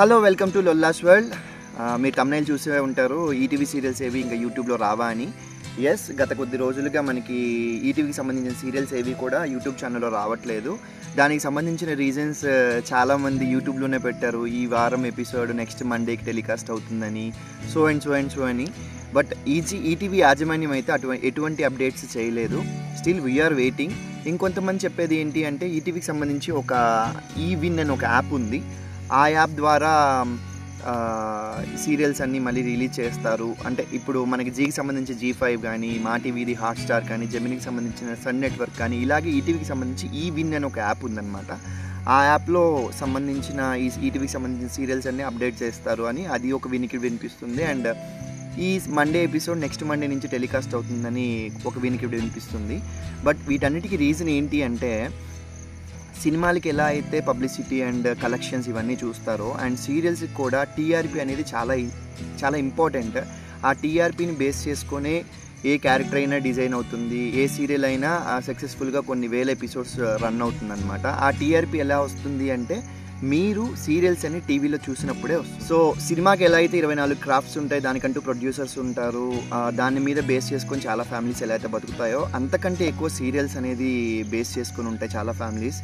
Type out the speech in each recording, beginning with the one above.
Hello welcome to లొల్లాస్ world. మీరు thumbnail చూసే ఉంటారు ఈటీవీ సీరియల్స్ ఏవి ఇంకా యూట్యూబ్లో రావా అని. ఎస్, గత కొద్ది రోజులుగా మనకి ఈటీవీకి సంబంధించిన సీరియల్స్ ఏవి కూడా యూట్యూబ్ ఛానల్లో రావట్లేదు. దానికి సంబంధించిన రీజన్స్ చాలామంది యూట్యూబ్లోనే పెట్టారు. ఈ వారం ఎపిసోడ్ నెక్స్ట్ మండేకి టెలికాస్ట్ అవుతుందని, సో అని. బట్ ఈటీవీ యాజమాన్యం అయితే ఎటువంటి అప్డేట్స్ చేయలేదు. Still we are waiting. ఇంకొంతమంది చెప్పేది ఏంటి అంటే ఈటీవీకి సంబంధించి ఒక ఈవిన్ అని ఒక యాప్ ఉంది. ఆ యాప్ ద్వారా సీరియల్స్ అన్నీ మళ్ళీ రిలీజ్ చేస్తారు. అంటే ఇప్పుడు మనకి జీకి సంబంధించి G5 కానీ, మా టీవీది హాట్స్టార్ కానీ, జెమినీకి సంబంధించిన సన్ నెట్వర్క్ కానీ, ఇలాగే ఈటీవీకి సంబంధించి ఈవిన్ అని ఒక యాప్ ఉందన్నమాట. ఆ యాప్లో సంబంధించిన ఈటీవీకి సంబంధించిన సీరియల్స్ అన్నీ అప్డేట్ చేస్తారు అని అది ఒక వినికి వినిపిస్తుంది. అండ్ ఈ మండే ఎపిసోడ్ నెక్స్ట్ మండే నుంచి టెలికాస్ట్ అవుతుందని ఒక వినికి వినిపిస్తుంది. బట్ వీటన్నిటికీ రీజన్ ఏంటి అంటే, సినిమాలకి ఎలా అయితే పబ్లిసిటీ అండ్ కలెక్షన్స్ ఇవన్నీ చూస్తారో, అండ్ సీరియల్స్కి కూడా టీఆర్పీ అనేది చాలా ఇంపార్టెంట్. ఆ టీఆర్పీని బేస్ చేసుకునే ఏ క్యారెక్టర్ అయినా డిజైన్ అవుతుంది, ఏ సీరియల్ అయినా సక్సెస్ఫుల్గా కొన్ని వేల ఎపిసోడ్స్ రన్ అవుతుంది అనమాట. ఆ టీఆర్పీ ఎలా వస్తుంది అంటే, మీరు సీరియల్స్ అన్ని టీవీలో చూసినప్పుడే వస్తుంది. సో సినిమాకి ఎలా అయితే 24 క్రాఫ్ట్స్ ఉంటాయి, దానికంటూ ప్రొడ్యూసర్స్ ఉంటారు, దాని మీద బేస్ చేసుకొని చాలా ఫ్యామిలీస్ ఎలా అయితే బతుకుతాయో, అంతకంటే ఎక్కువ సీరియల్స్ అనేది బేస్ చేసుకొని ఉంటాయి చాలా ఫ్యామిలీస్.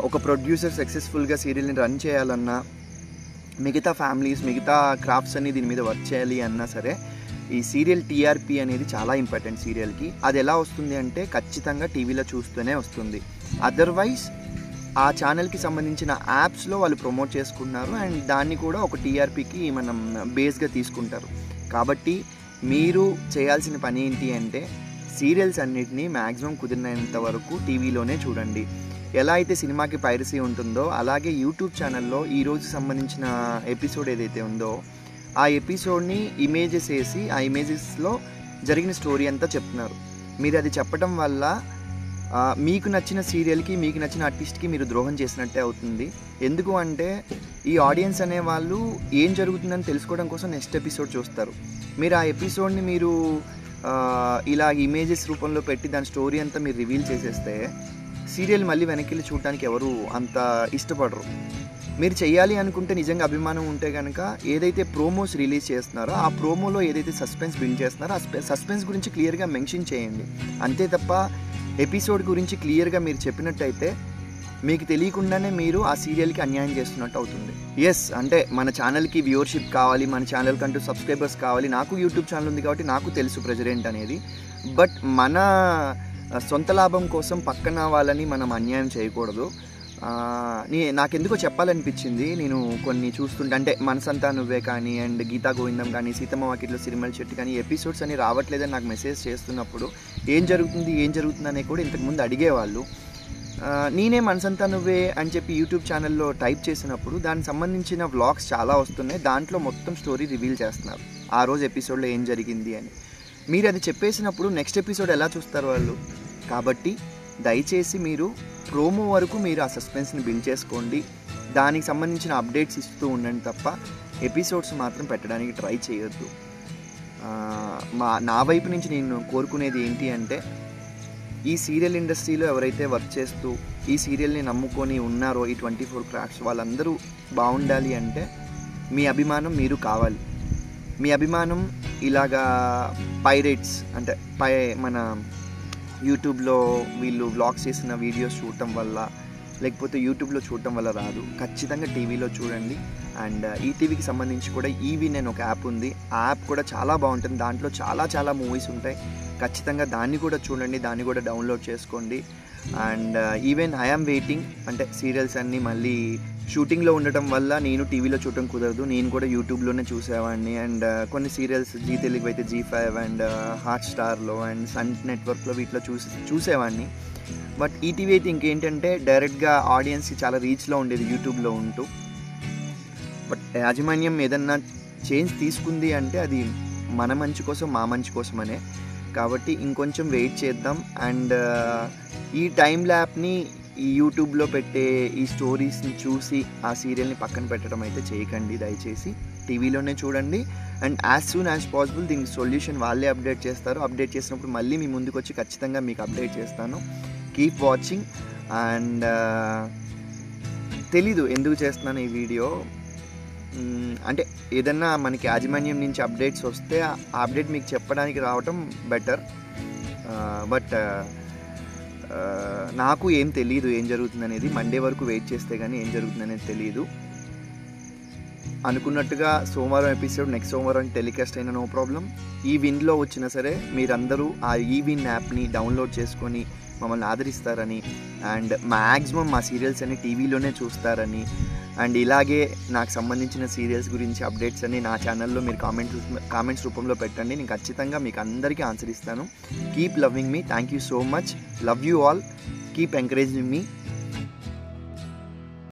ఒక ప్రొడ్యూసర్ సక్సెస్ఫుల్గా సీరియల్ని రన్ చేయాలన్నా, మిగతా ఫ్యామిలీస్ మిగతా క్రాఫ్ట్స్ అన్ని దీని మీద వర్క్ చేయాలి అన్నా సరే, ఈ సీరియల్ టీఆర్పీ అనేది చాలా ఇంపార్టెంట్ సీరియల్కి. అది ఎలా వస్తుంది అంటే ఖచ్చితంగా టీవీలో చూస్తూనే వస్తుంది. అదర్వైజ్ ఆ ఛానల్కి సంబంధించిన యాప్స్లో వాళ్ళు ప్రమోట్ చేసుకుంటున్నారు, అండ్ దాన్ని కూడా ఒక టీఆర్పీకి మనం బేస్గా తీసుకుంటారు. కాబట్టి మీరు చేయాల్సిన పని ఏంటి అంటే, సీరియల్స్ అన్నిటినీ మ్యాక్సిమం కుదిరినంత వరకు టీవీలోనే చూడండి. ఎలా అయితే సినిమాకి పైరసీ ఉంటుందో, అలాగే యూట్యూబ్ ఛానల్లో ఈరోజు సంబంధించిన ఎపిసోడ్ ఏదైతే ఉందో, ఆ ఎపిసోడ్ని ఇమేజెస్ వేసి ఆ ఇమేజెస్లో జరిగిన స్టోరీ అంతా చెప్తున్నారు. మీరు అది చెప్పడం వల్ల మీకు నచ్చిన సీరియల్కి, మీకు నచ్చిన ఆర్టిస్ట్కి మీరు ద్రోహం చేసినట్టే అవుతుంది. ఎందుకు అంటే, ఈ ఆడియన్స్ అనేవాళ్ళు ఏం జరుగుతుందని తెలుసుకోవడం కోసం నెక్స్ట్ ఎపిసోడ్ చూస్తారు. మీరు ఆ ఎపిసోడ్ని మీరు ఇలా ఇమేజెస్ రూపంలో పెట్టి దాని స్టోరీ అంతా మీరు రివీల్ చేసేస్తే, సీరియల్ మళ్ళీ వెనక్కి వెళ్ళి చూడడానికి ఎవరు అంత ఇష్టపడరు. మీరు చేయాలి అనుకుంటే, నిజంగా అభిమానం ఉంటే కనుక, ఏదైతే ప్రోమోస్ రిలీజ్ చేస్తున్నారో ఆ ప్రోమోలో ఏదైతే సస్పెన్స్ బిల్డ్ చేస్తున్నారో ఆ సస్పెన్స్ గురించి క్లియర్గా మెన్షన్ చేయండి. అంతే తప్ప ఎపిసోడ్ గురించి క్లియర్గా మీరు చెప్పినట్టయితే మీకు తెలియకుండానే మీరు ఆ సీరియల్కి అన్యాయం చేస్తున్నట్టు అవుతుంది. ఎస్, అంటే మన ఛానల్కి వ్యూవర్షిప్ కావాలి, మన ఛానల్ కంటూ సబ్స్క్రైబర్స్ కావాలి. నాకు యూట్యూబ్ ఛానల్ ఉంది కాబట్టి నాకు తెలుసు ప్రెజర్ ఏంటనేది. బట్ మన సొంత లాభం కోసం పక్కన వాళ్ళని మనం అన్యాయం చేయకూడదు. నాకెందుకో చెప్పాలనిపించింది. నేను కొన్ని చూస్తుంటే, అంటే మనసంతా నువ్వే కానీ, అండ్ గీతా గోవిందం కానీ, సీతమ్మ వాకిట్లో సిరిమల చెట్టు కానీ ఎపిసోడ్స్ అని రావట్లేదని నాకు మెసేజ్ చేస్తున్నప్పుడు ఏం జరుగుతుంది అనే కూడా ఇంతకుముందు అడిగేవాళ్ళు. నేనే మనసంతా నువ్వే అని చెప్పి యూట్యూబ్ ఛానల్లో టైప్ చేసినప్పుడు దానికి సంబంధించిన వ్లాగ్స్ చాలా వస్తున్నాయి. దాంట్లో మొత్తం స్టోరీ రివీల్ చేస్తున్నారు, ఆ రోజు ఎపిసోడ్లో ఏం జరిగింది అని. మీరు అది చెప్పేసినప్పుడు నెక్స్ట్ ఎపిసోడ్ ఎలా చూస్తారు వాళ్ళు? కాబట్టి దయచేసి మీరు ప్రోమో వరకు మీరు ఆ సస్పెన్స్ని బిల్డ్ చేసుకోండి. దానికి సంబంధించిన అప్డేట్స్ ఇస్తూ ఉండండి తప్ప ఎపిసోడ్స్ మాత్రం పెట్టడానికి ట్రై చేయొద్దు. నా వైపు నుంచి నేను కోరుకునేది ఏంటి అంటే, ఈ సీరియల్ ఇండస్ట్రీలో ఎవరైతే వర్క్ చేస్తూ ఈ సీరియల్ని నమ్ముకొని ఉన్నారో, ఈ 24 క్రాఫ్ట్స్ వాళ్ళందరూ బాగుండాలి అంటే మీ అభిమానం మీరు కావాలి. మీ అభిమానం ఇలాగా పైరేట్స్ అంటే మన యూట్యూబ్లో వీళ్ళు వ్లాగ్స్ చేసిన వీడియోస్ చూడటం వల్ల, లేకపోతే యూట్యూబ్లో చూడటం వల్ల రాదు. ఖచ్చితంగా టీవీలో చూడండి. అండ్ ఈటీవీకి సంబంధించి కూడా ఈవిన్ అని ఒక యాప్ ఉంది. ఆ యాప్ కూడా చాలా బాగుంటుంది. దాంట్లో చాలా మూవీస్ ఉంటాయి. ఖచ్చితంగా దాన్ని కూడా చూడండి, దాన్ని కూడా డౌన్లోడ్ చేసుకోండి. And even I am waiting. అంటే సీరియల్స్ అన్నీ మళ్ళీ షూటింగ్లో ఉండటం వల్ల నేను టీవీలో చూడటం కుదరదు. నేను కూడా యూట్యూబ్లోనే చూసేవాడిని. అండ్ కొన్ని సీరియల్స్ జీ తెలుగు అయితే G5 అండ్ హాట్స్టార్లో అండ్ సన్ నెట్వర్క్లో వీటిలో చూసేవాడిని. బట్ ఈటీవీ అయితే ఇంకేంటంటే డైరెక్ట్గా ఆడియన్స్కి చాలా రీచ్లో ఉండేది యూట్యూబ్లో ఉంటూ. బట్ యాజమాన్యం ఏదన్నా చేంజ్ తీసుకుంది అంటే అది మన మంచి కోసం, మా మంచి కోసమనే. కాబట్టి ఇంకొంచెం వెయిట్ చేద్దాం. అండ్ ఈ టైం ల్యాప్ని ఈ యూట్యూబ్లో పెట్టే ఈ స్టోరీస్ని చూసి ఆ సీరియల్ని పక్కన పెట్టడం అయితే చేయకండి దయచేసి. టీవీలోనే చూడండి. And as soon as possible దీనికి సొల్యూషన్ వాళ్ళే అప్డేట్ చేస్తారు. అప్డేట్ చేసినప్పుడు మళ్ళీ మీ ముందుకు వచ్చి ఖచ్చితంగా మీకు అప్డేట్ చేస్తాను. Keep watching. అండ్ తెలీదు ఎందుకు చేస్తున్నాను ఈ వీడియో. అంటే ఏదన్నా మనకి యాజమాన్యం నుంచి అప్డేట్స్ వస్తే ఆ అప్డేట్ మీకు చెప్పడానికి రావటం బెటర్. బట్ నాకు ఏం తెలియదు ఏం జరుగుతుందనేది. మండే వరకు వెయిట్ చేస్తే కానీ ఏం జరుగుతుందనేది తెలియదు. అనుకున్నట్టుగా సోమవారం ఎపిసోడ్ నెక్స్ట్ సోమవారం టెలికాస్ట్ అయినా నో ప్రాబ్లం. ఈ విన్లో వచ్చినా సరే మీరందరూ ఆ ఈ విన్ యాప్ని డౌన్లోడ్ చేసుకొని మమ్మల్ని ఆదరిస్తారని, అండ్ మ్యాక్సిమం మా సీరియల్స్ అన్ని టీవీలోనే చూస్తారని, అండ్ ఇలాగే నాకు సంబంధించిన సీరియల్స్ గురించి అప్డేట్స్ అన్ని నా ఛానల్లో మీరు కామెంట్స్ రూపంలో పెట్టండి. నేను ఖచ్చితంగా మీకు అందరికీ ఆన్సర్ ఇస్తాను. Keep loving me. Thank you so much. Love you all. Keep encouraging me.